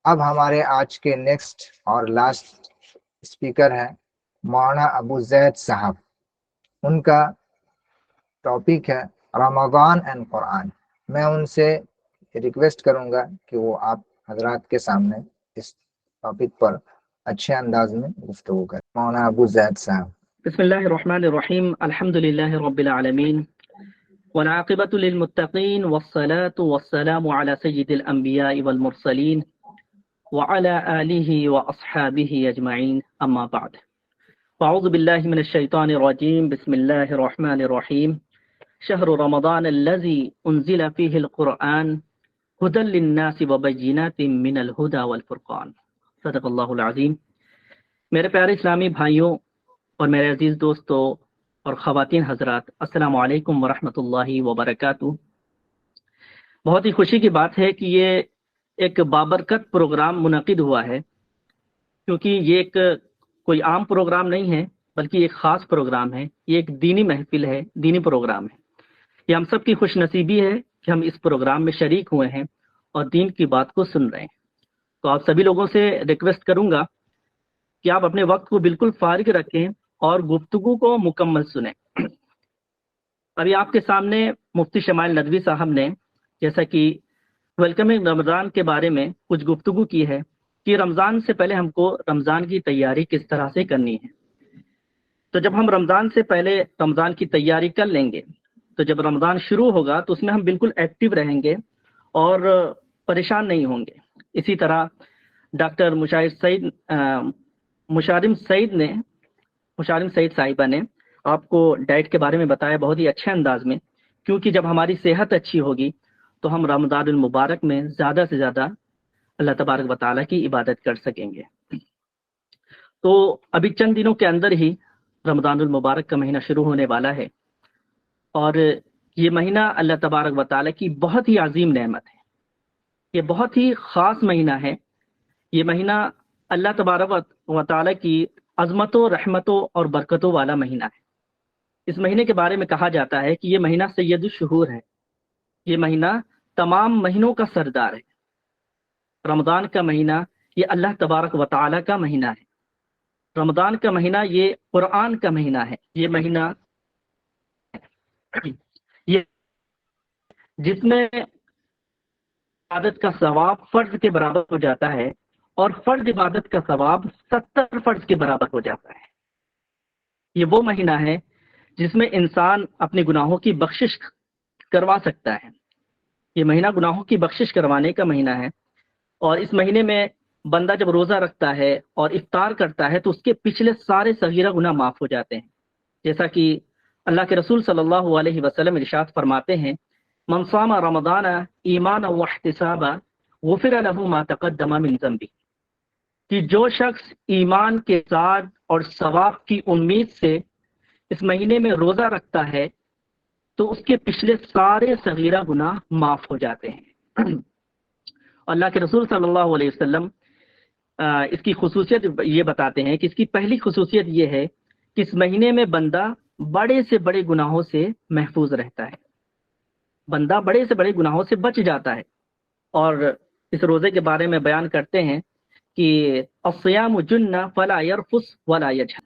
اب ہمارے آج کے نیکسٹ اور لاسٹ اسپیکر ہیں مولانا ابو زید صاحب. ان کا ٹاپک ہے رمضان اینڈ قرآن. میں ان سے ریکویسٹ کروں گا کہ وہ آپ حضرات کے سامنے اس ٹاپک پر اچھے انداز میں گفتگو کریں. مولانا ابو زید صاحب. بسم اللہ الرحمن الرحیم. الحمد للہ رب العالمین والعاقبۃ للمتقین والصلاة والسلام علی سید الانبیاء والمرسلین وعلى آلہ واصحابہ اجمعین. اما بعد فاعوذ باللہ من الشیطان الرجیم. بسم اللہ الرحمن الرحیم. شہر رمضان الذی انزل فیہ القرآن ہدی للناس وبینات من الہدی والفرقان. صدق اللہ العظیم. میرے پیارے اسلامی بھائیوں اور میرے عزیز دوستوں اور خواتین حضرات، السلام علیکم ورحمۃ اللہ وبرکاتہ. بہت ہی خوشی کی بات ہے کہ یہ ایک بابرکت پروگرام منعقد ہوا ہے، کیونکہ یہ ایک کوئی عام پروگرام نہیں ہے بلکہ ایک خاص پروگرام ہے. یہ ایک دینی محفل ہے، دینی پروگرام ہے. یہ ہم سب کی خوش نصیبی ہے کہ ہم اس پروگرام میں شریک ہوئے ہیں اور دین کی بات کو سن رہے ہیں. تو آپ سبھی لوگوں سے ریکویسٹ کروں گا کہ آپ اپنے وقت کو بالکل فارغ رکھیں اور گفتگو کو مکمل سنیں. ابھی آپ کے سامنے مفتی شمائل ندوی صاحب نے جیسا کہ ویلکمنگ رمضان کے بارے میں کچھ گفتگو کی ہے کہ رمضان سے پہلے ہم کو رمضان کی تیاری کس طرح سے کرنی ہے. تو جب ہم رمضان سے پہلے رمضان کی تیاری کر لیں گے تو جب رمضان شروع ہوگا تو اس میں ہم بالکل ایکٹیو رہیں گے اور پریشان نہیں ہوں گے. اسی طرح ڈاکٹر مشارم سعید صاحبہ نے آپ کو ڈائٹ کے بارے میں بتایا بہت ہی اچھے انداز میں، کیونکہ جب ہماری صحت اچھی ہوگی تو ہم رمضان المبارک میں زیادہ سے زیادہ اللہ تبارک و تعالیٰ کی عبادت کر سکیں گے. تو ابھی چند دنوں کے اندر ہی رمضان المبارک کا مہینہ شروع ہونے والا ہے، اور یہ مہینہ اللہ تبارک و تعالیٰ کی بہت ہی عظیم نعمت ہے. یہ بہت ہی خاص مہینہ ہے. یہ مہینہ اللہ تبارک و تعالیٰ کی عظمتوں، رحمتوں اور برکتوں والا مہینہ ہے. اس مہینے کے بارے میں کہا جاتا ہے کہ یہ مہینہ سید الشہور ہے. یہ مہینہ تمام مہینوں کا سردار ہے. رمضان کا مہینہ یہ اللہ تبارک و تعالیٰ کا مہینہ ہے. رمضان کا مہینہ یہ قرآن کا مہینہ ہے. یہ مہینہ یہ جس میں عبادت کا ثواب فرض کے برابر ہو جاتا ہے اور فرض عبادت کا ثواب 70 فرض کے برابر ہو جاتا ہے. یہ وہ مہینہ ہے جس میں انسان اپنے گناہوں کی بخشش کروا سکتا ہے. یہ مہینہ گناہوں کی بخشش کروانے کا مہینہ ہے. اور اس مہینے میں بندہ جب روزہ رکھتا ہے اور افطار کرتا ہے تو اس کے پچھلے سارے صغیرہ گناہ معاف ہو جاتے ہیں. جیسا کہ اللہ کے رسول صلی اللہ علیہ وسلم ارشاد فرماتے ہیں، من صام رمضان ایمانا واحتسابا غفر له ما تقدم من ذنبه، کہ جو شخص ایمان کے ساتھ اور ثواب کی امید سے اس مہینے میں روزہ رکھتا ہے تو اس کے پچھلے سارے صغیرہ گناہ معاف ہو جاتے ہیں. اللہ کے رسول صلی اللہ علیہ وسلم اس کی خصوصیت یہ بتاتے ہیں کہ اس کی پہلی خصوصیت یہ ہے کہ اس مہینے میں بندہ بڑے سے بڑے گناہوں سے محفوظ رہتا ہے. بندہ بڑے سے بڑے گناہوں سے بچ جاتا ہے. اور اس روزے کے بارے میں بیان کرتے ہیں کہ الصیام جنہ فلا یرفث ولا یجہر،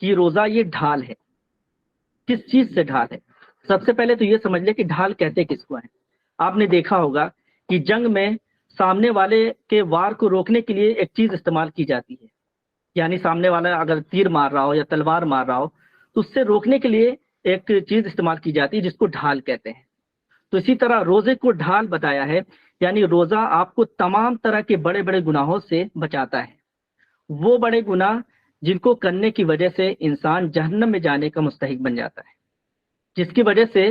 کہ روزہ یہ ڈھال ہے. کس چیز سے ڈھال ہے؟ سب سے پہلے تو یہ سمجھ لے کہ ڈھال کہتے کس کو ہیں. آپ نے دیکھا ہوگا کہ جنگ میں سامنے والے کے وار کو روکنے کے لیے ایک چیز استعمال کی جاتی ہے. یعنی سامنے والا اگر تیر مار رہا ہو یا تلوار مار رہا ہو تو اس سے روکنے کے لیے ایک چیز استعمال کی جاتی ہے جس کو ڈھال کہتے ہیں. تو اسی طرح روزے کو ڈھال بتایا ہے، یعنی روزہ آپ کو تمام طرح کے بڑے بڑے گناہوں سے بچاتا ہے. وہ بڑے گناہ جن کو کرنے کی وجہ سے انسان جہنم میں جانے کا مستحق بن جاتا ہے، جس کی وجہ سے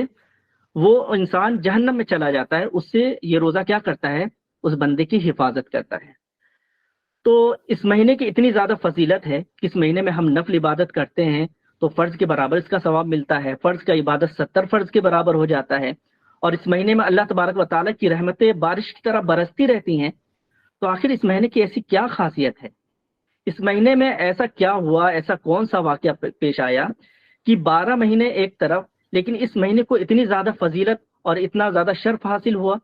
وہ انسان جہنم میں چلا جاتا ہے، اس سے یہ روزہ کیا کرتا ہے؟ اس بندے کی حفاظت کرتا ہے. تو اس مہینے کی اتنی زیادہ فضیلت ہے کہ اس مہینے میں ہم نفل عبادت کرتے ہیں تو فرض کے برابر اس کا ثواب ملتا ہے. فرض کا عبادت 70 فرض کے برابر ہو جاتا ہے. اور اس مہینے میں اللہ تبارک و تعالیٰ کی رحمتیں بارش کی طرح برستی رہتی ہیں. تو آخر اس مہینے کی ایسی کیا خاصیت ہے؟ اس مہینے میں ایسا کیا ہوا، ایسا کون سا واقعہ پیش آیا کہ 12 مہینے ایک طرف، لیکن اس مہینے کو اتنی زیادہ فضیلت اور اتنا زیادہ شرف حاصل ہوا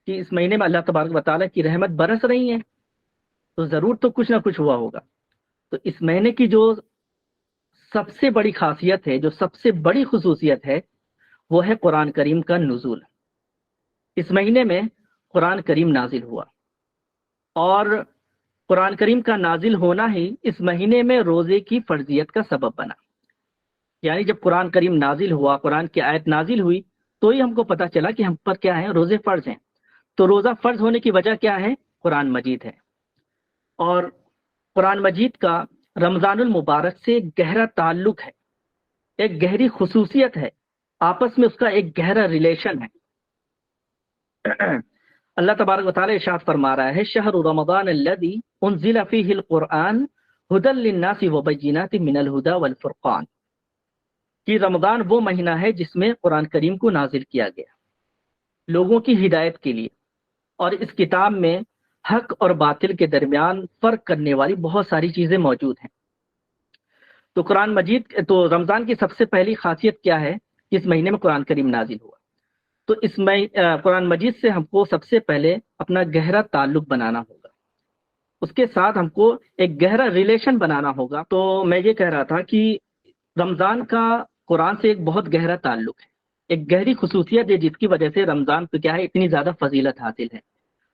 کہ اس مہینے میں اللہ تبارک و تعالیٰ کی رحمت برس رہی ہے، تو ضرور تو کچھ نہ کچھ ہوا ہوگا۔ تو اس مہینے کی جو سب سے بڑی خاصیت ہے، جو سب سے بڑی خصوصیت ہے، وہ ہے قرآن کریم کا نزول۔ اس مہینے میں قرآن کریم نازل ہوا، اور قرآن کریم کا نازل ہونا ہی اس مہینے میں روزے کی فرضیت کا سبب بنا۔ یعنی جب قرآن کریم نازل ہوا، قرآن کی آیت نازل ہوئی، تو ہی ہم کو پتہ چلا کہ ہم پر کیا ہے، روزے فرض ہیں۔ تو روزہ فرض ہونے کی وجہ کیا ہے؟ قرآن مجید ہے۔ اور قرآن مجید کا رمضان المبارک سے گہرا تعلق ہے، ایک گہری خصوصیت ہے، آپس میں اس کا ایک گہرا ریلیشن ہے۔ اللہ تبارک و تعالی ارشاد فرما رہا ہے، شہر رمضان الذی انزل فیہ القرآن ھدی للناس وبینات من الھدی والفرقان، کہ رمضان وہ مہینہ ہے جس میں قرآن کریم کو نازل کیا گیا لوگوں کی ہدایت کے لیے، اور اس کتاب میں حق اور باطل کے درمیان فرق کرنے والی بہت ساری چیزیں موجود ہیں۔ تو قرآن مجید، تو رمضان کی سب سے پہلی خاصیت کیا ہے؟ اس مہینے میں قرآن کریم نازل ہوا۔ تو اس میں قرآن مجید سے ہم کو سب سے پہلے اپنا گہرا تعلق بنانا ہوگا، اس کے ساتھ ہم کو ایک گہرا ریلیشن بنانا ہوگا۔ تو میں یہ کہہ رہا تھا کہ رمضان کا قرآن سے ایک بہت گہرا تعلق ہے، ایک گہری خصوصیت ہے، جس کی وجہ سے رمضان کو کیا ہے، اتنی زیادہ فضیلت حاصل ہے۔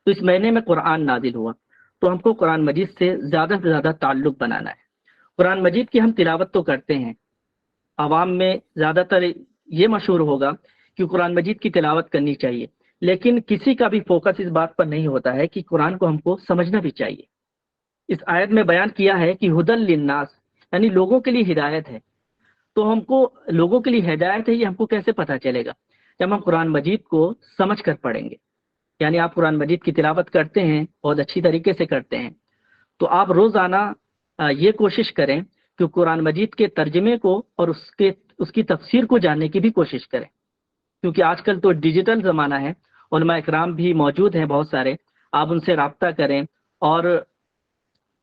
تو اس مہینے میں قرآن نازل ہوا، تو ہم کو قرآن مجید سے زیادہ تعلق بنانا ہے۔ قرآن مجید کی ہم تلاوت تو کرتے ہیں، عوام میں زیادہ تر یہ مشہور ہوگا کہ قرآن مجید کی تلاوت کرنی چاہیے، لیکن کسی کا بھی فوکس اس بات پر نہیں ہوتا ہے کہ قرآن کو ہم کو سمجھنا بھی چاہیے۔ اس آیت میں بیان کیا ہے کہ ھدی للناس، یعنی لوگوں کے لیے ہدایت ہے۔ تو ہم کو لوگوں کے لیے ہدایت ہے، یہ ہم کو کیسے پتہ چلے گا؟ جب ہم قرآن مجید کو سمجھ کر پڑھیں گے۔ یعنی آپ قرآن مجید کی تلاوت کرتے ہیں، بہت اچھی طریقے سے کرتے ہیں، تو آپ روزانہ یہ کوشش کریں کہ قرآن مجید کے ترجمے کو اور اس کی تفسیر کو جاننے کی بھی کوشش کریں، کیونکہ آج کل تو ڈیجیٹل زمانہ ہے، علماء اکرام بھی موجود ہیں بہت سارے، آپ ان سے رابطہ کریں اور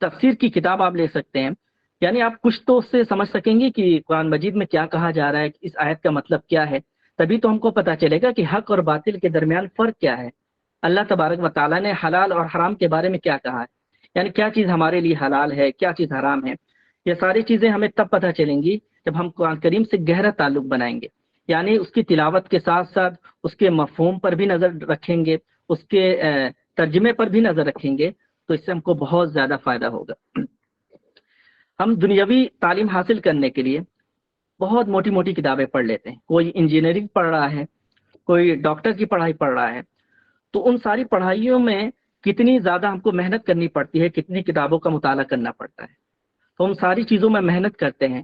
تفسیر کی کتاب آپ لے سکتے ہیں۔ یعنی آپ کچھ تو اس سے سمجھ سکیں گے کہ قرآن مجید میں کیا کہا جا رہا ہے، اس آیت کا مطلب کیا ہے، تبھی تو ہم کو پتہ چلے گا کہ حق اور باطل کے درمیان فرق کیا ہے، اللہ تبارک و تعالیٰ نے حلال اور حرام کے بارے میں کیا کہا ہے، یعنی کیا چیز ہمارے لیے حلال ہے، کیا چیز حرام ہے۔ یہ ساری چیزیں ہمیں تب پتہ چلیں گی جب ہم قرآن کریم سے گہرا تعلق بنائیں گے، یعنی اس کی تلاوت کے ساتھ ساتھ اس کے مفہوم پر بھی نظر رکھیں گے، اس کے ترجمے پر بھی نظر رکھیں گے، تو اس سے ہم کو بہت زیادہ فائدہ ہوگا۔ ہم دنیاوی تعلیم حاصل کرنے کے لیے بہت موٹی موٹی کتابیں پڑھ لیتے ہیں، کوئی انجینئرنگ پڑھ رہا ہے، کوئی ڈاکٹر کی پڑھائی پڑھ رہا ہے، تو ان ساری پڑھائیوں میں کتنی زیادہ ہم کو محنت کرنی پڑتی ہے، کتنی کتابوں کا مطالعہ کرنا پڑتا ہے، تو ہم ساری چیزوں میں محنت کرتے ہیں،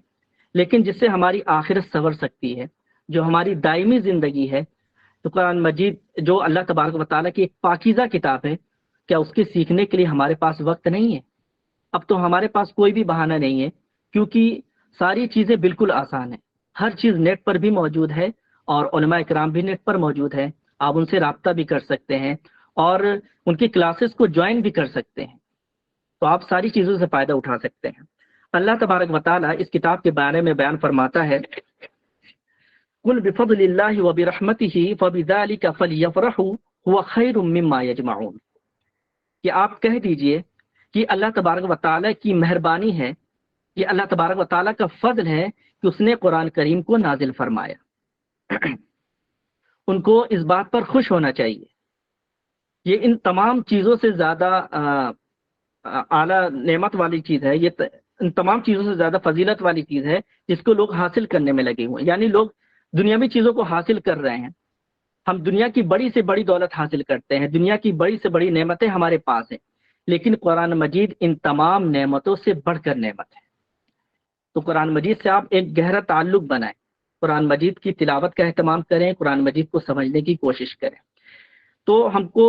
لیکن جس سے ہماری آخرت سنور سکتی ہے، جو ہماری دائمی زندگی ہے، تو قرآن مجید جو اللہ تبارک و تعالیٰ کی ایک پاکیزہ کتاب ہے، کیا اس کے سیکھنے کے لیے ہمارے پاس وقت نہیں ہے؟ اب تو ہمارے پاس کوئی بھی بہانہ نہیں ہے، کیونکہ ساری چیزیں بالکل آسان ہیں، ہر چیز نیٹ پر بھی موجود ہے، اور علماء اکرام بھی نیٹ پر موجود ہے، آپ ان سے رابطہ بھی کر سکتے ہیں اور ان کی کلاسز کو جوائن بھی کر سکتے ہیں، تو آپ ساری چیزوں سے فائدہ اٹھا سکتے ہیں۔ اللہ تبارک و تعالیٰ اس کتاب کے بارے میں بیان فرماتا ہے، قل بفضل اللہ وبرحمتہ فبذلک فلیفرحوا هو خیر مما یجمعون، کہ آپ کہہ دیجئے کہ اللہ تبارک و تعالیٰ کی مہربانی ہے، یہ اللہ تبارک و تعالیٰ کا فضل ہے کہ اس نے قرآن کریم کو نازل فرمایا۔ ان کو اس بات پر خوش ہونا چاہیے، یہ ان تمام چیزوں سے زیادہ اعلیٰ نعمت والی چیز ہے، یہ ان تمام چیزوں سے زیادہ فضیلت والی چیز ہے جس کو لوگ حاصل کرنے میں لگے ہوئے ہیں۔ یعنی لوگ دنیاوی چیزوں کو حاصل کر رہے ہیں، ہم دنیا کی بڑی سے بڑی دولت حاصل کرتے ہیں، دنیا کی بڑی سے بڑی نعمتیں ہمارے پاس ہیں، لیکن قرآن مجید ان تمام نعمتوں سے بڑھ کر نعمت ہے۔ تو قرآن مجید سے آپ ایک گہرا تعلق بنائیں، قرآن مجید کی تلاوت کا اہتمام کریں، قرآن مجید کو سمجھنے کی کوشش کریں۔ تو ہم کو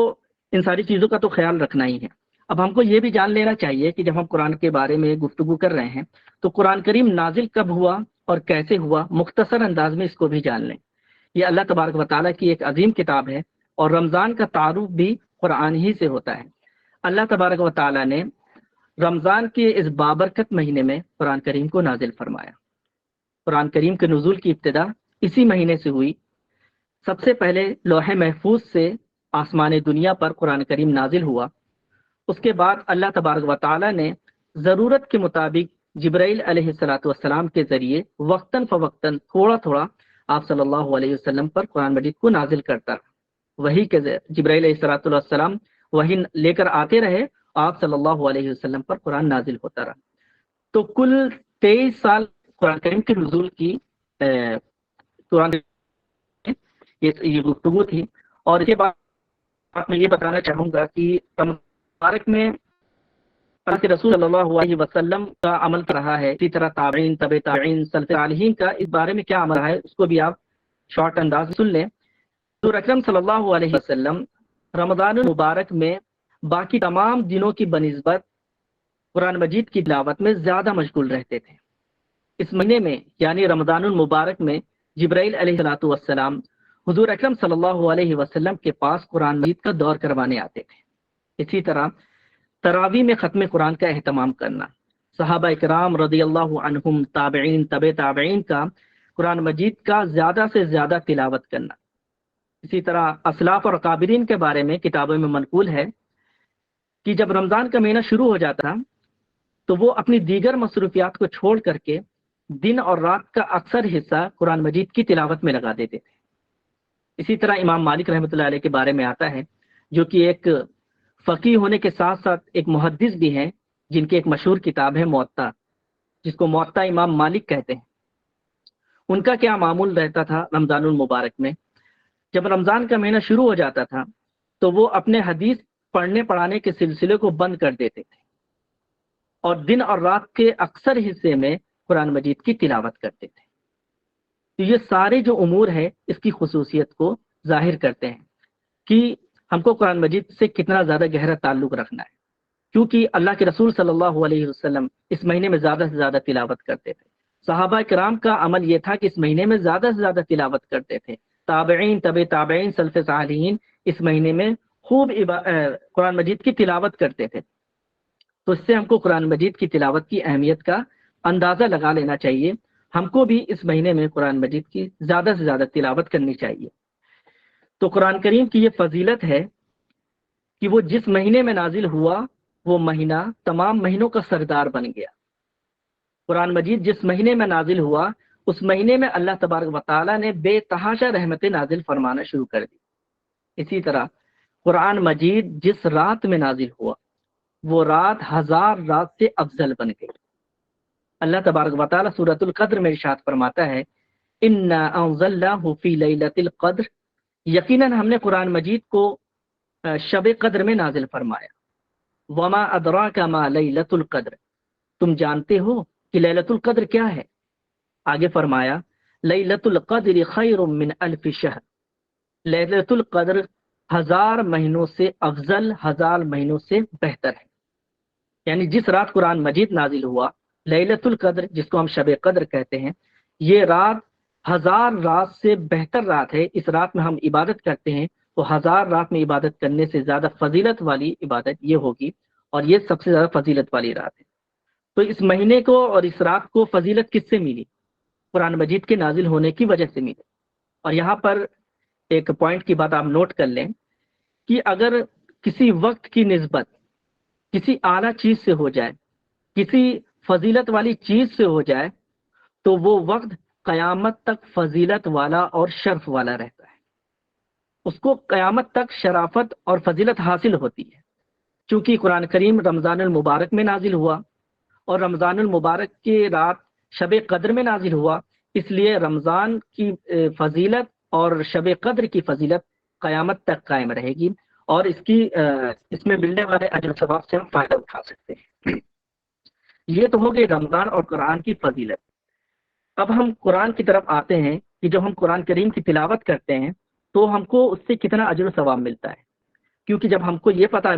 ان ساری چیزوں کا تو خیال رکھنا ہی ہے۔ اب ہم کو یہ بھی جان لینا چاہیے کہ جب ہم قرآن کے بارے میں گفتگو کر رہے ہیں تو قرآن کریم نازل کب ہوا اور کیسے ہوا، مختصر انداز میں اس کو بھی جان لیں۔ یہ اللہ تبارک و تعالیٰ کی ایک عظیم کتاب ہے، اور رمضان کا تعارف بھی قرآن ہی سے ہوتا ہے۔ اللہ تبارک و تعالیٰ نے رمضان کے اس بابرکت مہینے میں قرآن کریم کو نازل فرمایا۔ قرآن کریم کے نزول کی ابتدا اسی مہینے سے ہوئی۔ سب سے پہلے لوح محفوظ سے آسمان دنیا پر قرآن کریم نازل ہوا، اس کے بعد اللہ تبارک و تعالی نے ضرورت کے مطابق جبرائیل علیہ السلام کے ذریعے وقتاً فوقتاً تھوڑا تھوڑا آپ صلی اللہ علیہ وسلم پر قرآن مجید کو نازل کرتا رہا۔ وہی کہ جبرائیل علیہ السلام وہی لے کر آتے رہے، آپ صلی اللہ علیہ وسلم پر قرآن نازل ہوتا رہا۔ تو کل 23 سال قرآن کریم کے نزول کی قرآن یہ گفتگو تھی۔ اور اس کے بعد میں یہ بتانا چاہوں گا کہ مبارک میں اللہ کے رسول صلی اللہ علیہ وسلم کا عمل کر رہا ہے، اسی طرح تابعین، تبع تابعین، سلف صالحین کا اس بارے میں کیا عمل رہا ہے، اس کو بھی آپ شارٹ انداز میں سن لیں۔ حضور اکرم صلی اللہ علیہ وسلم رمضان المبارک میں باقی تمام دنوں کی بنسبت قرآن مجید کی تلاوت میں زیادہ مشغول رہتے تھے۔ اس مہینے میں یعنی رمضان المبارک میں جبرائیل علیہ السلام حضور اکرم صلی اللہ علیہ وسلم کے پاس قرآن مجید کا دور کروانے آتے تھے۔ اسی طرح تراویح میں ختم قرآن کا اہتمام کرنا، صحابہ اکرام رضی اللہ عنہم، تابعین، تبع تابعین کا قرآن مجید کا زیادہ سے زیادہ تلاوت کرنا۔ اسی طرح اسلاف اور اکابرین کے بارے میں کتابوں میں منقول ہے کہ جب رمضان کا مہینہ شروع ہو جاتا تو وہ اپنی دیگر مصروفیات کو چھوڑ کر کے دن اور رات کا اکثر حصہ قرآن مجید کی تلاوت میں لگا دیتے تھے۔ اسی طرح امام مالک رحمۃ اللہ علیہ کے بارے میں آتا ہے، جو کہ ایک فقیہ ہونے کے ساتھ ساتھ ایک محدث بھی ہیں، جن کی ایک مشہور کتاب ہے موطا، جس کو موطا امام مالک کہتے ہیں۔ ان کا کیا معمول رہتا تھا رمضان المبارک میں؟ جب رمضان کا مہینہ شروع ہو جاتا تھا تو وہ اپنے حدیث پڑھنے پڑھانے کے سلسلے کو بند کر دیتے تھے اور دن اور رات کے اکثر حصے میں قرآن مجید کی تلاوت کرتے تھے۔ تو یہ سارے جو امور ہیں اس کی خصوصیت کو ظاہر کرتے ہیں کہ ہم کو قرآن مجید سے کتنا زیادہ گہرا تعلق رکھنا ہے، کیونکہ اللہ کے رسول صلی اللہ علیہ وسلم اس مہینے میں زیادہ سے زیادہ تلاوت کرتے تھے۔ صحابہ کرام کا عمل یہ تھا کہ اس مہینے میں زیادہ سے زیادہ تلاوت کرتے تھے۔ تابعین، تبع تابعین، سلف صالحین اس مہینے میں خوب قرآن مجید کی تلاوت کرتے تھے۔ تو اس سے ہم کو قرآن مجید کی تلاوت کی اہمیت کا اندازہ لگا لینا چاہیے۔ ہم کو بھی اس مہینے میں قرآن مجید کی زیادہ سے زیادہ تلاوت کرنی چاہیے۔ تو قرآن کریم کی یہ فضیلت ہے کہ وہ جس مہینے میں نازل ہوا وہ مہینہ تمام مہینوں کا سردار بن گیا۔ قرآن مجید جس مہینے میں نازل ہوا اس مہینے میں اللہ تبارک و تعالیٰ نے بے تحاشا رحمتیں نازل فرمانا شروع کر دی۔ اسی طرح قرآن مجید جس رات میں نازل ہوا وہ رات 1000 رات سے افضل بن گئی۔ اللہ تبارک و تعالیٰ سورۃ القدر میں ارشاد فرماتا ہے، انا انزلناہ فی لیلۃ القدر، یقیناً ہم نے قرآن مجید کو شب قدر میں نازل فرمایا۔ وما ادراک ما لیلۃ القدر، تم جانتے ہو کہ لیلۃ القدر کیا ہے؟ آگے فرمایا، لیلۃ القدر خیر من الف شہر، لیلۃ القدر 1000 مہینوں سے افضل، 1000 مہینوں سے بہتر ہے۔ یعنی جس رات قرآن مجید نازل ہوا، لیلۃ القدر جس کو ہم شب قدر کہتے ہیں، یہ رات 1000 رات سے بہتر رات ہے۔ اس رات میں ہم عبادت کرتے ہیں تو 1000 رات میں عبادت کرنے سے زیادہ فضیلت والی عبادت یہ ہوگی، اور یہ سب سے زیادہ فضیلت والی رات ہے۔ تو اس مہینے کو اور اس رات کو فضیلت کس سے ملی؟ قرآن مجید کے نازل ہونے کی وجہ سے ملی۔ اور یہاں پر ایک پوائنٹ کی بات آپ نوٹ کر لیں کہ اگر کسی وقت کی نسبت کسی اعلیٰ چیز سے ہو جائے، کسی فضیلت والی چیز سے ہو جائے، تو وہ وقت قیامت تک فضیلت والا اور شرف والا رہتا ہے۔ اس کو قیامت تک شرافت اور فضیلت حاصل ہوتی ہے، چونکہ قرآن کریم رمضان المبارک میں نازل ہوا اور رمضان المبارک کی رات شب قدر میں نازل ہوا، اس لیے رمضان کی فضیلت اور شب قدر کی فضیلت قیامت تک قائم رہے گی، اور اس میں ملنے والے اجر و ثواب سے ہم فائدہ اٹھا سکتے ہیں۔ یہ تو ہو گئی رمضان اور قرآن کی فضیلت۔ اب ہم قرآن کی طرف آتے ہیں کہ جب ہم قرآن کریم کی تلاوت کرتے ہیں تو ہم کو اس سے کتنا اجر و ثواب ملتا ہے، کیونکہ جب ہم کو یہ پتہ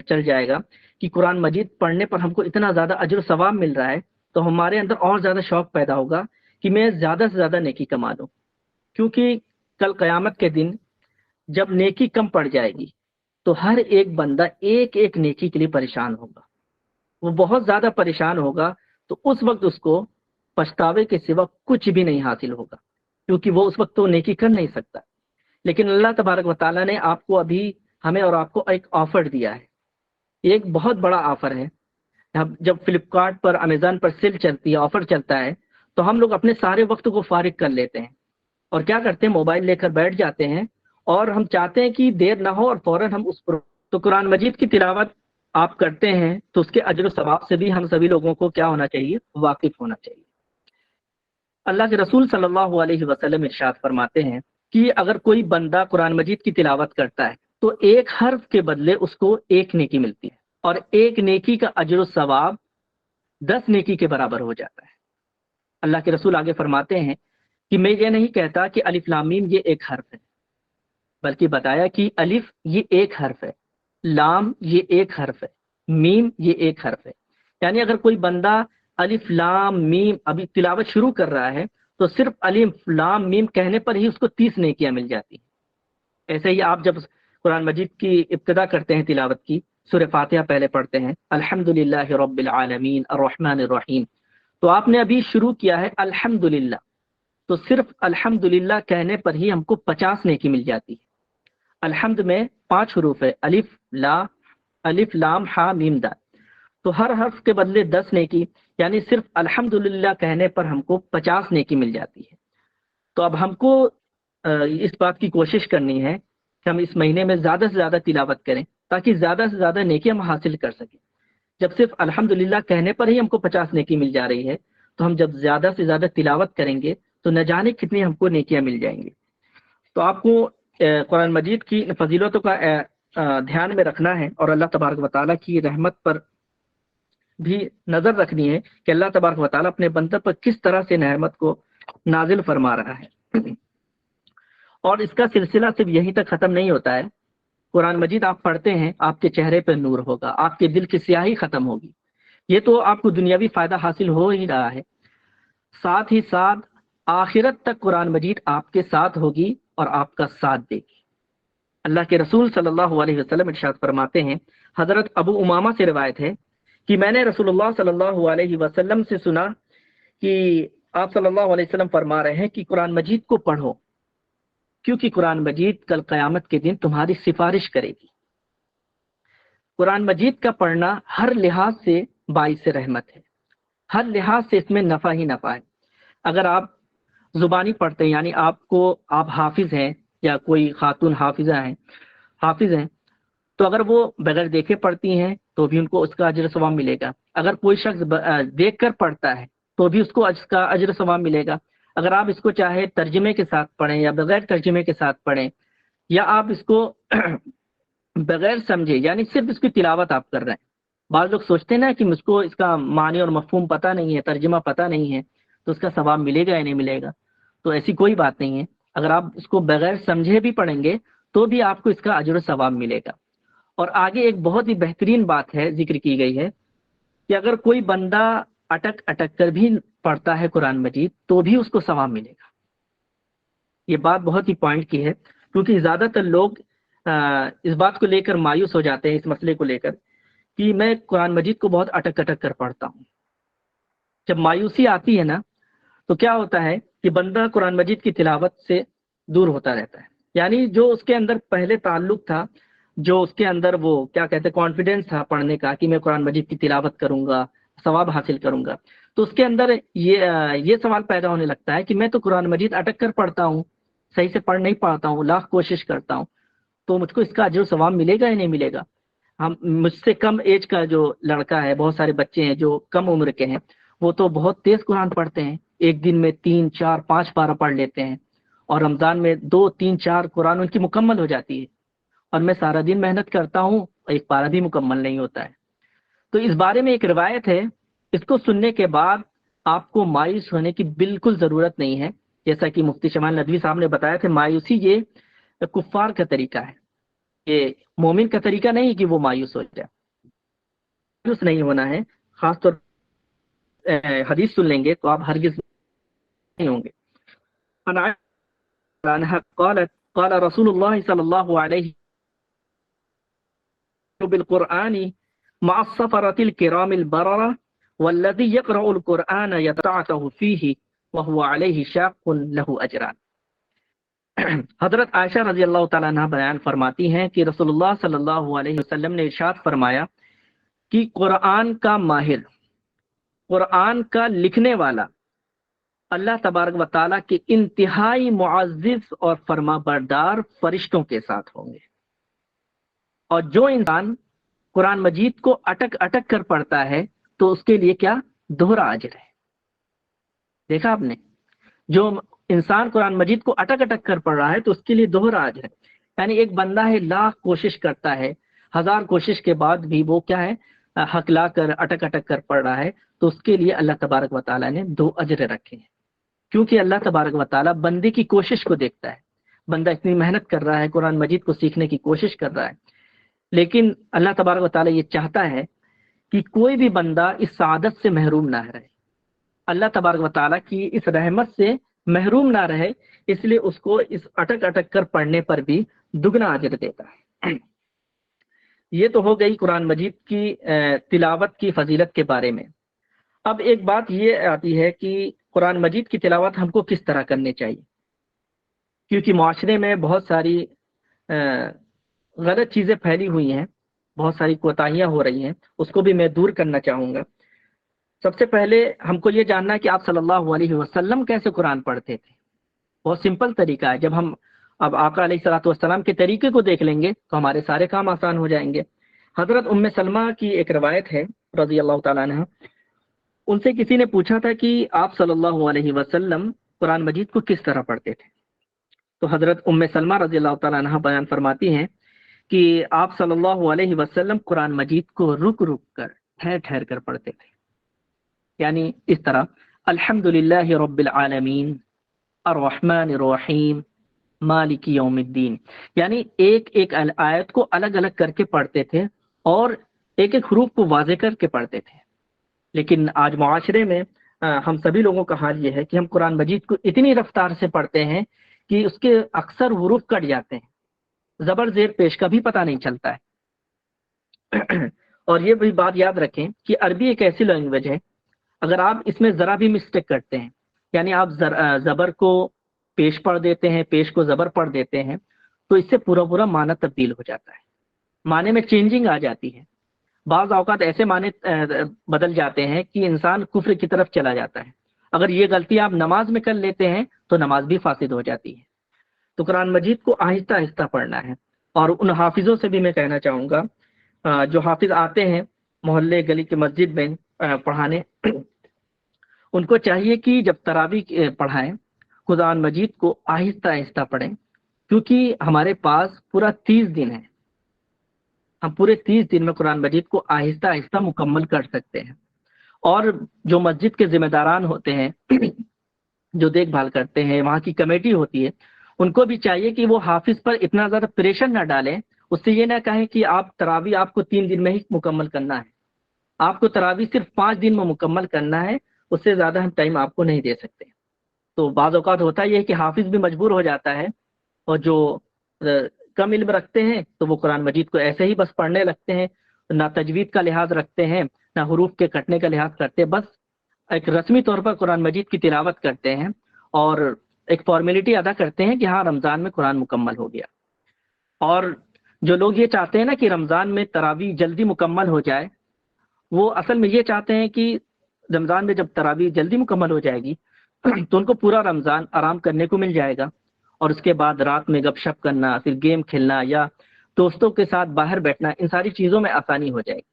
چل جائے گا کہ قرآن مجید پڑھنے پر ہم کو اتنا زیادہ اجر و ثواب مل رہا ہے تو ہمارے اندر اور زیادہ شوق پیدا ہوگا کہ میں زیادہ سے زیادہ نیکی کما دوں، کیونکہ کل قیامت کے دن جب نیکی کم پڑ جائے گی تو ہر ایک بندہ ایک ایک نیکی کے لیے پریشان ہوگا، وہ بہت زیادہ پریشان ہوگا، تو اس وقت اس کو پچھتاوے کے سوا کچھ بھی نہیں حاصل ہوگا، کیونکہ وہ اس وقت تو نیکی کر نہیں سکتا۔ لیکن اللہ تبارک و تعالیٰ نے آپ کو ابھی ہمیں اور آپ کو ایک آفر دیا ہے. یہ ایک بہت بڑا آفر ہے. جب فلپکارٹ پر امیزون پر سیل چلتی ہے, آفر چلتا ہے, تو ہم لوگ اپنے سارے وقت کو فارغ کر لیتے ہیں اور کیا کرتے ہیں, موبائل لے کر بیٹھ جاتے ہیں اور ہم چاہتے ہیں کہ دیر نہ ہو اور فوراً ہم اس پر. تو قرآن مجید کی تلاوت آپ کرتے ہیں تو اس کے اجر و ثواب سے بھی ہم سبھی لوگوں کو کیا ہونا چاہیے, واقف ہونا چاہیے. اللہ کے رسول صلی اللہ علیہ وسلم ارشاد فرماتے ہیں کہ اگر کوئی بندہ قرآن مجید کی تلاوت کرتا ہے تو ایک حرف کے بدلے اس کو ایک نیکی ملتی ہے, اور ایک نیکی کا اجر و ثواب 10 نیکی کے برابر ہو جاتا ہے. اللہ کے رسول آگے فرماتے ہیں کہ میں یہ نہیں کہتا کہ الف لام میم یہ ایک حرف ہے, بلکہ بتایا کہ الف یہ ایک حرف ہے, لام یہ ایک حرف ہے, میم یہ ایک حرف ہے. یعنی اگر کوئی بندہ الف لام میم ابھی تلاوت شروع کر رہا ہے تو صرف الف لام میم کہنے پر ہی اس کو 30 نیکیاں مل جاتی ہیں. ایسے ہی آپ جب قرآن مجید کی ابتدا کرتے ہیں تلاوت کی, سورہ فاتحہ پہلے پڑھتے ہیں الحمدللہ رب العالمین الرحمن الرحیم, تو آپ نے ابھی شروع کیا ہے الحمدللہ, تو صرف الحمدللہ کہنے پر ہی ہم کو 50 نیکی مل جاتی ہے. الحمد میں 5 حروف ہے, الف لام ہا میم دال, تو ہر حرف کے بدلے 10 نیکی, یعنی صرف الحمدللہ کہنے پر ہم کو 50 نیکی مل جاتی ہے. تو اب ہم کو اس بات کی کوشش کرنی ہے کہ ہم اس مہینے میں زیادہ سے زیادہ تلاوت کریں تاکہ زیادہ سے زیادہ نیکی ہم حاصل کر سکیں. جب صرف الحمدللہ کہنے پر ہی ہم کو 50 نیکی مل جا رہی ہے, تو ہم جب زیادہ سے زیادہ تلاوت کریں گے تو نہ جانے کتنی ہم کو نیکیاں مل جائیں گی. تو آپ کو قرآن مجید کی فضیلتوں کا دھیان میں رکھنا ہے اور اللہ تبارک و تعالیٰ کی رحمت پر بھی نظر رکھنی ہے کہ اللہ تبارک و تعالیٰ اپنے بندے پر کس طرح سے نعمت کو نازل فرما رہا ہے. اور اس کا سلسلہ صرف یہیں تک ختم نہیں ہوتا ہے. قرآن مجید آپ پڑھتے ہیں, آپ کے چہرے پہ نور ہوگا, آپ کے دل کی سیاہی ختم ہوگی. یہ تو آپ کو دنیاوی فائدہ حاصل ہو ہی رہا ہے, ساتھ ہی ساتھ آخرت تک قرآن مجید آپ کے ساتھ ہوگی اور آپ کا ساتھ دے گی. اللہ کے رسول صلی اللہ علیہ وسلم ارشاد فرماتے ہیں, حضرت ابو امامہ سے روایت ہے کہ میں نے رسول اللہ صلی اللہ علیہ وسلم سے سنا کہ آپ صلی اللہ علیہ وسلم فرما رہے ہیں کہ قرآن مجید کو پڑھو, کیونکہ قرآن مجید کل قیامت کے دن تمہاری سفارش کرے گی. قرآن مجید کا پڑھنا ہر لحاظ سے باعث رحمت ہے, ہر لحاظ سے اس میں نفع ہی نفع ہے. اگر آپ زبانی پڑھتے ہیں, یعنی آپ حافظ ہیں یا کوئی خاتون حافظ ہیں, تو اگر وہ بغیر دیکھے پڑھتی ہیں تو بھی ان کو اس کا اجر ثواب ملے گا. اگر کوئی شخص دیکھ کر پڑھتا ہے تو بھی اس کو اس کا اجر ثواب ملے گا. اگر آپ اس کو چاہے ترجمے کے ساتھ پڑھیں یا بغیر ترجمے کے ساتھ پڑھیں, یا آپ اس کو بغیر سمجھے, یعنی صرف اس کی تلاوت آپ کر رہے ہیں. بعض لوگ سوچتے ہیں نا کہ مجھ کو اس کا معنی اور مفہوم پتہ نہیں ہے, ترجمہ پتہ نہیں ہے, تو اس کا ثواب ملے گا یا نہیں ملے گا. تو ایسی کوئی بات نہیں ہے. اگر آپ اس کو بغیر سمجھے بھی پڑھیں گے تو بھی آپ کو اس کا اجر و ثواب ملے گا. اور آگے ایک بہت ہی بہترین بات ہے, ذکر کی گئی ہے کہ اگر کوئی بندہ اٹک کر بھی پڑھتا ہے قرآن مجید تو بھی اس کو ثواب ملے گا. یہ بات بہت ہی پوائنٹ کی ہے, کیونکہ زیادہ تر لوگ اس بات کو لے کر مایوس ہو جاتے ہیں, اس مسئلے کو لے کر کہ میں قرآن مجید کو بہت اٹک کر پڑھتا ہوں. جب مایوسی آتی ہے نا تو کیا ہوتا ہے کہ بندہ قرآن مجید کی تلاوت سے دور ہوتا رہتا ہے. یعنی جو اس کے اندر پہلے تعلق تھا, جو اس کے اندر وہ کیا کہتے ہیں کانفیڈنس تھا پڑھنے کا کہ میں قرآن مجید کی تلاوت کروں گا, ثواب حاصل کروں گا, تو اس کے اندر یہ سوال پیدا ہونے لگتا ہے کہ میں تو قرآن مجید اٹک کر پڑھتا ہوں, صحیح سے پڑھ نہیں پاتا ہوں, لاکھ کوشش کرتا ہوں, تو مجھ کو اس کا اجر و ثواب ملے گا یا نہیں ملے گا. مجھ سے کم ایج کا جو لڑکا ہے, بہت سارے بچے ہیں جو کم عمر کے ہیں, وہ تو بہت تیز قرآن پڑھتے ہیں, ایک دن میں 3 4 5 پارہ پڑھ لیتے ہیں, اور رمضان میں 2 3 4 قرآن ان کی مکمل ہو جاتی ہے. اور میں سارا دن محنت کرتا ہوں, ایک پارہ بھی مکمل نہیں ہوتا ہے. تو اس بارے میں ایک روایت ہے, اس کو سننے کے بعد آپ کو مایوس ہونے کی بالکل ضرورت نہیں ہے. جیسا کہ مفتی شمال ندوی صاحب نے بتایا تھا, مایوسی یہ کفار کا طریقہ ہے, یہ مومن کا طریقہ نہیں کہ وہ مایوس ہو جائے. مایوس نہیں ہونا ہے, خاص طور حدیث سن لیں گے تو آپ ہرگز نہیں ہوں گے. قال رسول اللہ صلی اللہ علیہ بالقرآن مع السفرة الكرام البررة والذي يقرأ القرآن يتعته فيه وهو عليه شاق له أجران. حضرت عائشہ رضی اللہ تعالیٰ عنہ بیان فرماتی ہیں کہ رسول اللہ صلی اللہ علیہ وسلم نے ارشاد فرمایا کہ قرآن کا ماہر، قرآن کا لکھنے والا اللہ تبارک و تعالیٰ کے انتہائی معزز اور فرما بردار فرشتوں کے ساتھ ہوں گے، اور جو انسان قرآن مجید کو اٹک اٹک کر پڑھتا ہے تو اس کے لیے کیا دوہرا اجر ہے۔ دیکھا آپ نے، جو انسان قرآن مجید کو اٹک اٹک کر پڑھ رہا ہے تو اس کے لیے دوہرا اجر ہے۔ یعنی ایک بندہ ہے لاکھ کوشش کرتا ہے، 1000 کوشش کے بعد بھی وہ کیا ہے حق لا کر اٹک اٹک کر پڑھ رہا ہے، تو اس کے لیے اللہ تبارک و تعالیٰ نے 2 اجر رکھے ہیں، کیونکہ اللہ تبارک و تعالیٰ بندے کی کوشش کو دیکھتا ہے۔ بندہ اتنی محنت کر رہا ہے، قرآن مجید کو سیکھنے کی کوشش کر رہا ہے، لیکن اللہ تبارک و تعالیٰ یہ چاہتا ہے کہ کوئی بھی بندہ اس سعادت سے محروم نہ رہے، اللہ تبارک و تعالیٰ کی اس رحمت سے محروم نہ رہے، اس لیے اس کو اس اٹک اٹک کر پڑھنے پر بھی دگنا اجر دیتا ہے۔ یہ تو ہو گئی قرآن مجید کی تلاوت کی فضیلت کے بارے میں۔ اب ایک بات یہ آتی ہے کہ قرآن مجید کی تلاوت ہم کو کس طرح کرنی چاہیے، کیونکہ معاشرے میں بہت ساری غلط چیزیں پھیلی ہوئی ہیں، بہت ساری کوتاہیاں ہو رہی ہیں، اس کو بھی میں دور کرنا چاہوں گا۔ سب سے پہلے ہم کو یہ جاننا ہے کہ آپ صلی اللہ علیہ وسلم کیسے قرآن پڑھتے تھے۔ بہت سمپل طریقہ ہے، جب ہم اب آقا علیہ الصلوۃ والسلام کے طریقے کو دیکھ لیں گے تو ہمارے سارے کام آسان ہو جائیں گے۔ حضرت ام سلمہ کی ایک روایت ہے رضی اللہ تعالیٰ عنہ، ان سے کسی نے پوچھا تھا کہ آپ صلی اللہ علیہ وسلم قرآن مجید کو کس طرح پڑھتے تھے، تو حضرت ام سلمہ رضی اللہ تعالیٰ عنہ بیان فرماتی ہیں کہ آپ صلی اللہ علیہ وسلم قرآن مجید کو رک رک کر ٹھہر ٹھہر کر پڑھتے تھے، یعنی اس طرح الحمدللہ رب العالمین الرحمن الرحیم مالک یوم الدین، یعنی ایک ایک آیت کو الگ الگ کر کے پڑھتے تھے اور ایک ایک حروف کو واضح کر کے پڑھتے تھے۔ لیکن آج معاشرے میں ہم سبھی لوگوں کا حال یہ ہے کہ ہم قرآن مجید کو اتنی رفتار سے پڑھتے ہیں کہ اس کے اکثر حروف کٹ جاتے ہیں، زبر زیر پیش کا بھی پتہ نہیں چلتا ہے۔ اور یہ بھی بات یاد رکھیں کہ عربی ایک ایسی لینگویج ہے، اگر آپ اس میں ذرا بھی مسٹیک کرتے ہیں، یعنی آپ زبر کو پیش پڑھ دیتے ہیں، پیش کو زبر پڑھ دیتے ہیں، تو اس سے پورا پورا معنی تبدیل ہو جاتا ہے، معنی میں چینجنگ آ جاتی ہے۔ بعض اوقات ایسے معنی بدل جاتے ہیں کہ انسان کفر کی طرف چلا جاتا ہے۔ اگر یہ غلطی آپ نماز میں کر لیتے ہیں تو نماز بھی فاسد ہو جاتی ہے۔ تو قرآن مجید کو آہستہ آہستہ پڑھنا ہے، اور ان حافظوں سے بھی میں کہنا چاہوں گا جو حافظ آتے ہیں محلے گلی کی مسجد میں پڑھانے، ان کو چاہیے کہ جب تراویح پڑھائیں قرآن مجید کو آہستہ آہستہ پڑھیں، کیونکہ ہمارے پاس پورا 30 دن ہے، ہم پورے 30 دن میں قرآن مجید کو آہستہ آہستہ مکمل کر سکتے ہیں۔ اور جو مسجد کے ذمہ داران ہوتے ہیں، جو دیکھ بھال کرتے ہیں، وہاں کی کمیٹی ہوتی ہے، ان کو بھی چاہیے کہ وہ حافظ پر اتنا زیادہ پریشر نہ ڈالیں، اس سے یہ نہ کہیں کہ آپ تراویح آپ کو 3 دن میں ہی مکمل کرنا ہے، آپ کو تراویح صرف 5 دن میں مکمل کرنا ہے، اس سے زیادہ ہم ٹائم آپ کو نہیں دے سکتے۔ تو بعض اوقات ہوتا یہ ہے کہ حافظ بھی مجبور ہو جاتا ہے، اور جو کم علم رکھتے ہیں تو وہ قرآن مجید کو ایسے ہی بس پڑھنے لگتے ہیں، نہ تجوید کا لحاظ رکھتے ہیں، نہ حروف کے کٹنے کا لحاظ کرتے، بس ایک رسمی طور پر قرآن مجید کی تلاوت کرتے ہیں اور ایک فارمیلٹی ادا کرتے ہیں کہ ہاں رمضان میں قرآن مکمل ہو گیا۔ اور جو لوگ یہ چاہتے ہیں نا کہ رمضان میں تراویح جلدی مکمل ہو جائے، وہ اصل میں یہ چاہتے ہیں کہ رمضان میں جب تراویح جلدی مکمل ہو جائے گی تو ان کو پورا رمضان آرام کرنے کو مل جائے گا، اور اس کے بعد رات میں گپ شپ کرنا، پھر گیم کھیلنا یا دوستوں کے ساتھ باہر بیٹھنا، ان ساری چیزوں میں آسانی ہو جائے گی۔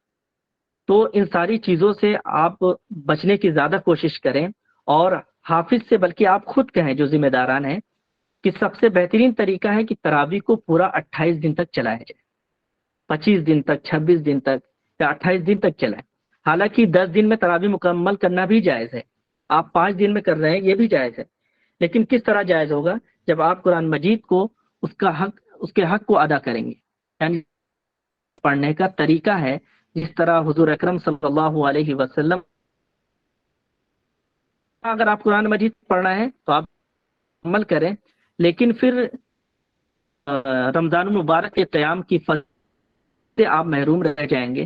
تو ان ساری چیزوں سے آپ بچنے کی زیادہ کوشش کریں، اور حافظ سے بلکہ آپ خود کہیں جو ذمہ داران ہیں کہ سب سے بہترین طریقہ ہے کہ تراویح کو پورا 28 دن تک چلایا جائے، 25 دن تک، 26 دن تک یا 28 دن تک چلائیں۔ حالانکہ 10 دن میں تراویح مکمل کرنا بھی جائز ہے، آپ 5 دن میں کر رہے ہیں یہ بھی جائز ہے، لیکن کس طرح جائز ہوگا؟ جب آپ قرآن مجید کو اس کے حق کو ادا کریں گے، یعنی پڑھنے کا طریقہ ہے جس طرح حضور اکرم صلی اللہ علیہ وسلم، اگر آپ قرآن مجید پڑھنا ہے تو آپ عمل کریں، لیکن پھر رمضان المبارک کے قیام کی فضل سے آپ محروم رہ جائیں گے،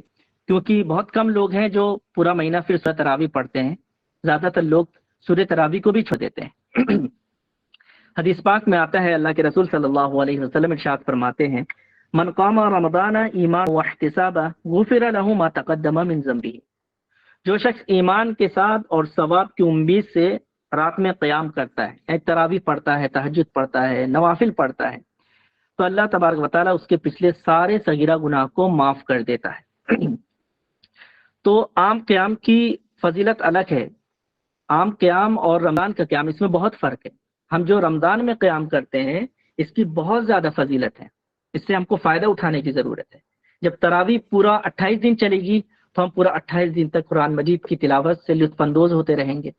کیونکہ بہت کم لوگ ہیں جو پورا مہینہ پھر سورہ تراویح پڑھتے ہیں، زیادہ تر لوگ سورہ تراویح کو بھی چھوڑ دیتے ہیں۔ حدیث پاک میں آتا ہے، اللہ کے رسول صلی اللہ علیہ وسلم ارشاد فرماتے ہیں، من قام رمضان ایمان واحتسابا غفر له ما تقدم من ذنبه، جو شخص ایمان کے ساتھ اور ثواب کی امید سے رات میں قیام کرتا ہے، تراویح پڑھتا ہے، تہجد پڑھتا ہے، نوافل پڑھتا ہے، تو اللہ تبارک و تعالیٰ اس کے پچھلے سارے صغیرہ گناہ کو معاف کر دیتا ہے۔ تو عام قیام کی فضیلت الگ ہے۔ عام قیام اور رمضان کا قیام، اس میں بہت فرق ہے۔ ہم جو رمضان میں قیام کرتے ہیں اس کی بہت زیادہ فضیلت ہے، اس سے ہم کو فائدہ اٹھانے کی ضرورت ہے۔ جب تراویح پورا 28 دن چلے گی تو ہم پورا 28 دن تک قرآن مجید کی تلاوت سے لطف اندوز ہوتے رہیں گے،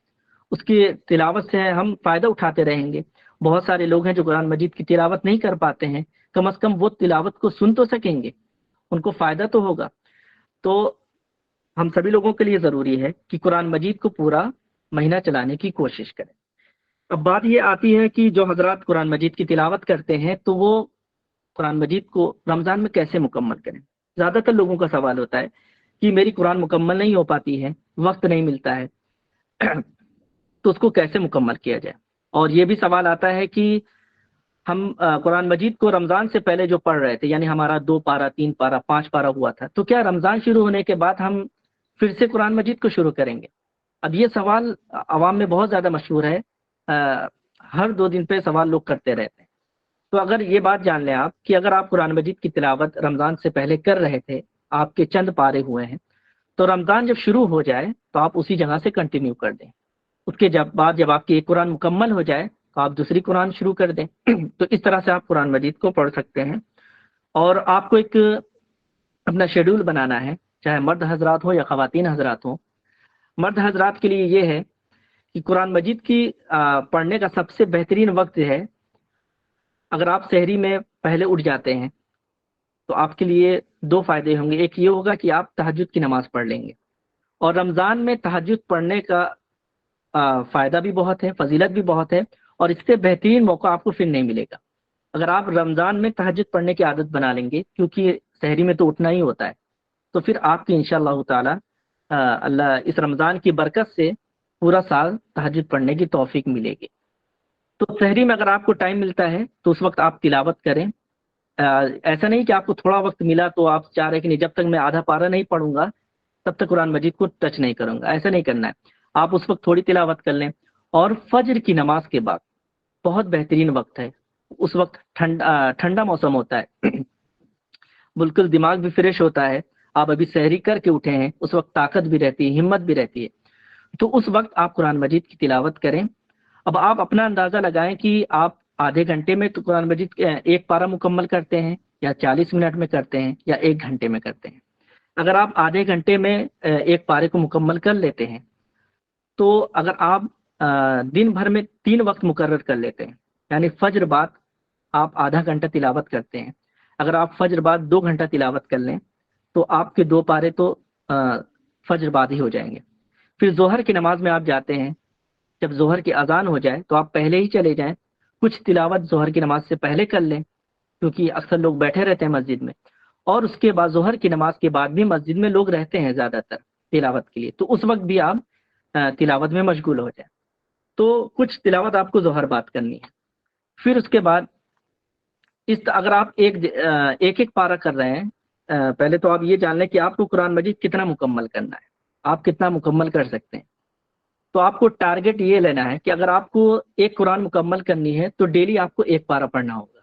اس کی تلاوت سے ہم فائدہ اٹھاتے رہیں گے۔ بہت سارے لوگ ہیں جو قرآن مجید کی تلاوت نہیں کر پاتے ہیں، کم از کم وہ تلاوت کو سن تو سکیں گے، ان کو فائدہ تو ہوگا۔ تو ہم سبھی لوگوں کے لیے ضروری ہے کہ قرآن مجید کو پورا مہینہ چلانے کی کوشش کریں۔ اب بات یہ آتی ہے کہ جو حضرات قرآن مجید کی تلاوت کرتے ہیں تو وہ قرآن مجید کو رمضان میں کیسے مکمل کریں۔ زیادہ تر لوگوں کا سوال ہوتا ہے کہ میری قرآن مکمل نہیں ہو پاتی ہے، وقت نہیں ملتا ہے، تو اس کو کیسے مکمل کیا جائے۔ اور یہ بھی سوال آتا ہے کہ ہم قرآن مجید کو رمضان سے پہلے جو پڑھ رہے تھے، یعنی ہمارا 2 پارہ 3 پارہ 5 پارہ ہوا تھا، تو کیا رمضان شروع ہونے کے بعد ہم پھر سے قرآن مجید کو شروع کریں گے؟ اب یہ سوال عوام میں بہت زیادہ مشہور ہے، ہر 2 دن پہ سوال لوگ کرتے رہتے ہیں۔ تو اگر یہ بات جان لیں آپ کہ اگر آپ قرآن مجید کی تلاوت رمضان سے پہلے کر رہے تھے، آپ کے چند پارے ہوئے ہیں، تو رمضان جب شروع ہو جائے تو آپ اسی جگہ سے کنٹینیو کر دیں۔ اس کے بعد جب آپ کی ایک قرآن مکمل ہو جائے تو آپ دوسری قرآن شروع کر دیں۔ تو اس طرح سے آپ قرآن مجید کو پڑھ سکتے ہیں۔ اور آپ کو ایک اپنا شیڈول بنانا ہے، چاہے مرد حضرات ہو یا خواتین حضرات ہوں۔ مرد حضرات کے لیے یہ ہے کہ قرآن مجید کی پڑھنے کا سب سے بہترین وقت ہے، اگر آپ سحری میں پہلے اٹھ جاتے ہیں تو آپ کے لیے 2 فائدے ہوں گے۔ ایک یہ ہوگا کہ آپ تہجد کی نماز پڑھ لیں گے، اور رمضان میں تہجد پڑھنے کا فائدہ بھی بہت ہے، فضیلت بھی بہت ہے، اور اس سے بہترین موقع آپ کو پھر نہیں ملے گا۔ اگر آپ رمضان میں تہجد پڑھنے کی عادت بنا لیں گے، کیونکہ سحری میں تو اٹھنا ہی ہوتا ہے، تو پھر آپ کی انشاءاللہ تعالی اللہ اس رمضان کی برکت سے پورا سال تہجد پڑھنے کی توفیق ملے گی۔ تو سحری میں اگر آپ کو ٹائم ملتا ہے تو اس وقت آپ تلاوت کریں۔ ایسا نہیں کہ آپ کو تھوڑا وقت ملا تو آپ چاہ رہے کہ نہیں، جب تک میں آدھا پارہ نہیں پڑھوں گا تب تک قرآن مجید کو ٹچ نہیں کروں گا، ایسا نہیں کرنا ہے۔ آپ اس وقت تھوڑی تلاوت کر لیں۔ اور فجر کی نماز کے بعد بہت بہترین وقت ہے، اس وقت ٹھنڈا موسم ہوتا ہے، بالکل دماغ بھی فریش ہوتا ہے، آپ ابھی سحری کر کے اٹھے ہیں، اس وقت طاقت بھی رہتی ہے، ہمت بھی رہتی ہے، تو اس وقت آپ قرآن مجید کی تلاوت کریں۔ اب آپ اپنا اندازہ لگائیں کہ آپ آدھے گھنٹے میں تو قرآن مجید ایک پارہ مکمل کرتے ہیں، یا 40 منٹ میں کرتے ہیں، یا 1 گھنٹے میں کرتے ہیں۔ اگر آپ آدھے گھنٹے میں ایک پارے کو مکمل کر لیتے ہیں، تو اگر آپ دن بھر میں 3 وقت مقرر کر لیتے ہیں، یعنی فجر بعد آپ آدھا گھنٹہ تلاوت کرتے ہیں، اگر آپ فجر بعد 2 گھنٹہ تلاوت کر لیں تو آپ کے 2 پارے تو فجر بعد ہی ہو جائیں گے۔ پھر ظہر کی نماز میں آپ جاتے ہیں، جب ظہر کی اذان ہو جائے تو آپ پہلے ہی چلے جائیں، کچھ تلاوت ظہر کی نماز سے پہلے کر لیں، کیونکہ اکثر لوگ بیٹھے رہتے ہیں مسجد میں، اور اس کے بعد ظہر کی نماز کے بعد بھی مسجد میں لوگ رہتے ہیں زیادہ تر تلاوت کے لیے، تو اس وقت بھی آپ تلاوت میں مشغول ہو جائیں۔ تو کچھ تلاوت آپ کو ظہر بعد کرنی ہے۔ پھر اس کے بعد اگر آپ ایک پارہ کر رہے ہیں، پہلے تو آپ یہ جان لیں کہ آپ کو قرآن مجید کتنا مکمل کرنا ہے، آپ کتنا مکمل کر سکتے ہیں۔ تو آپ کو ٹارگٹ یہ لینا ہے کہ اگر آپ کو ایک قرآن مکمل کرنی ہے تو ڈیلی آپ کو 1 پارہ پڑھنا ہوگا۔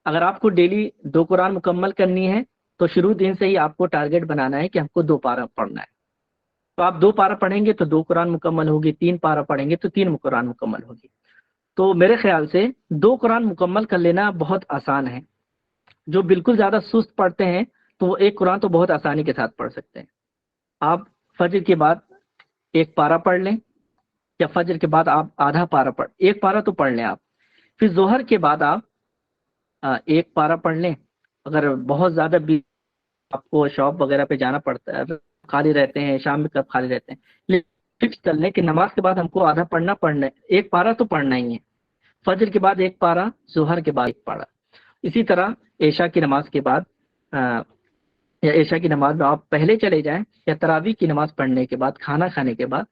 اگر آپ کو ڈیلی 2 قرآن مکمل کرنی ہے تو شروع دن سے ہی آپ کو ٹارگٹ بنانا ہے کہ ہم کو 2 پارہ پڑھنا ہے۔ تو آپ 2 پارہ پڑھیں گے تو 2 قرآن مکمل ہوگی، 3 پارہ پڑھیں گے تو 3 قرآن مکمل ہوگی۔ تو میرے خیال سے 2 قرآن مکمل کر لینا بہت آسان ہے۔ جو بالکل زیادہ سست پڑھتے ہیں تو وہ 1 قرآن تو بہت آسانی کے ساتھ پڑھ سکتے ہیں۔ آپ فجر کے بعد 1 پارہ پڑھ لیں، یا فجر کے بعد آپ آدھا پارہ 1 پارہ تو پڑھ لیں آپ۔ پھر ظہر کے بعد آپ 1 پارہ پڑھ لیں۔ اگر بہت زیادہ بھی آپ کو شاپ وغیرہ پہ جانا پڑتا ہے، خالی رہتے ہیں، شام میں کب خالی رہتے ہیں، لیکن فکس کر لیں کہ نماز کے بعد ہم کو آدھا پڑھنا ہے، 1 پارہ تو پڑھنا ہی ہے۔ فجر کے بعد 1 پارہ، ظہر کے بعد 1 پارہ، اسی طرح عشاء کی نماز کے بعد یا عشاء کی نماز میں آپ پہلے چلے جائیں، یا تراویح کی نماز پڑھنے کے بعد، کھانا کھانے کے بعد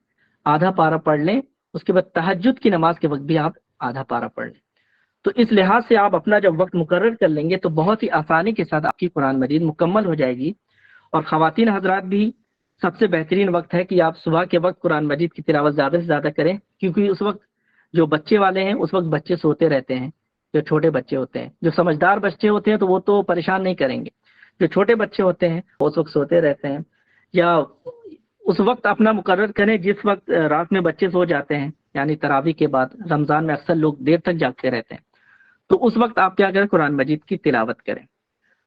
آدھا پارہ پڑھ لیں۔ اس کے بعد تہجد کی نماز کے وقت بھی آپ آدھا پارہ پڑھ لیں۔ تو اس لحاظ سے آپ اپنا جب وقت مقرر کر لیں گے تو بہت ہی آسانی کے ساتھ آپ کی قرآن مجید مکمل ہو جائے گی۔ اور خواتین حضرات بھی سب سے بہترین وقت ہے کہ آپ صبح کے وقت قرآن مجید کی تلاوت زیادہ سے زیادہ کریں، کیونکہ اس وقت جو بچے والے ہیں اس وقت بچے سوتے رہتے ہیں، جو چھوٹے بچے ہوتے ہیں۔ جو سمجھدار بچے ہوتے ہیں تو وہ تو پریشان نہیں کریں گے، جو چھوٹے بچے ہوتے ہیں وہ اس وقت سوتے رہتے ہیں، یا اس وقت اپنا مقرر کریں جس وقت رات میں بچے سو جاتے ہیں، یعنی تراویح کے بعد۔ رمضان میں اکثر لوگ دیر تک جاگتے رہتے ہیں، تو اس وقت آپ کیا کریں، قرآن مجید کی تلاوت کریں۔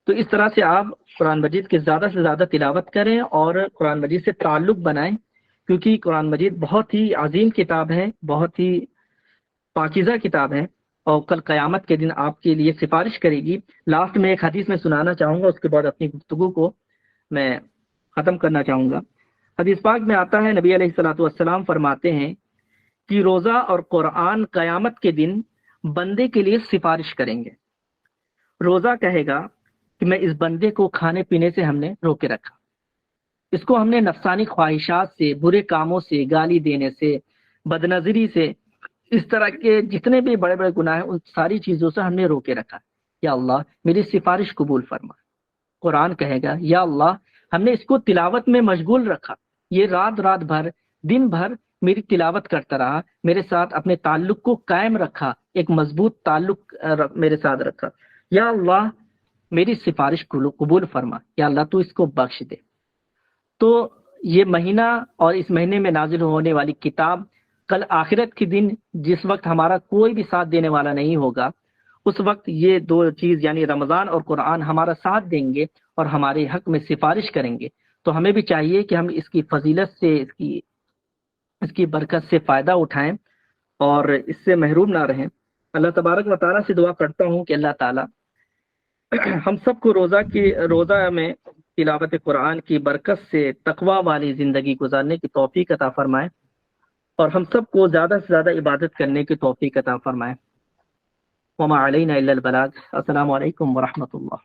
تو اس طرح سے آپ قرآن مجید کی زیادہ سے زیادہ تلاوت کریں اور قرآن مجید سے تعلق بنائیں، کیونکہ قرآن مجید بہت ہی عظیم کتاب ہے، بہت ہی پاکیزہ کتاب ہے، اور کل قیامت کے دن آپ کے لیے سفارش کرے گی۔ لاسٹ میں ایک حدیث میں سنانا چاہوں گا، اس کے بعد اپنی گفتگو کو میں ختم کرنا چاہوں گا۔ حدیث پاک میں آتا ہے، نبی علیہ الصلوۃ والسلام فرماتے ہیں کہ روزہ اور قرآن قیامت کے دن بندے کے لیے سفارش کریں گے۔ روزہ کہے گا کہ میں اس بندے کو کھانے پینے سے ہم نے روکے رکھا، اس کو ہم نے نفسانی خواہشات سے، برے کاموں سے، گالی دینے سے، بدنظری سے، اس طرح کے جتنے بھی بڑے بڑے گناہ ہیں ان ساری چیزوں سے ہم نے روکے رکھا۔ یا اللہ میری سفارش قبول فرما۔ قرآن کہے گا یا اللہ ہم نے اس کو تلاوت میں مشغول رکھا، یہ رات بھر دن بھر میری تلاوت کرتا رہا، میرے ساتھ اپنے تعلق کو قائم رکھا، ایک مضبوط تعلق میرے ساتھ رکھا۔ یا اللہ میری سفارش قبول فرما، یا اللہ تو اس کو بخش دے۔ تو یہ مہینہ اور اس مہینے میں نازل ہونے والی کتاب کل آخرت کے دن جس وقت ہمارا کوئی بھی ساتھ دینے والا نہیں ہوگا، اس وقت یہ دو چیز یعنی رمضان اور قرآن ہمارا ساتھ دیں گے اور ہمارے حق میں سفارش کریں گے۔ تو ہمیں بھی چاہیے کہ ہم اس کی فضیلت سے، اس کی برکت سے فائدہ اٹھائیں اور اس سے محروم نہ رہیں۔ اللہ تبارک و تعالیٰ سے دعا کرتا ہوں کہ اللہ تعالیٰ ہم سب کو روزہ میں تلاوت قرآن کی برکت سے تقوی والی زندگی گزارنے کی توفیق عطا فرمائے، اور ہم سب کو زیادہ سے زیادہ عبادت کرنے کی توفیق عطا فرمائے۔ وما علینا الا البلاغ۔ السلام علیکم ورحمۃ اللہ۔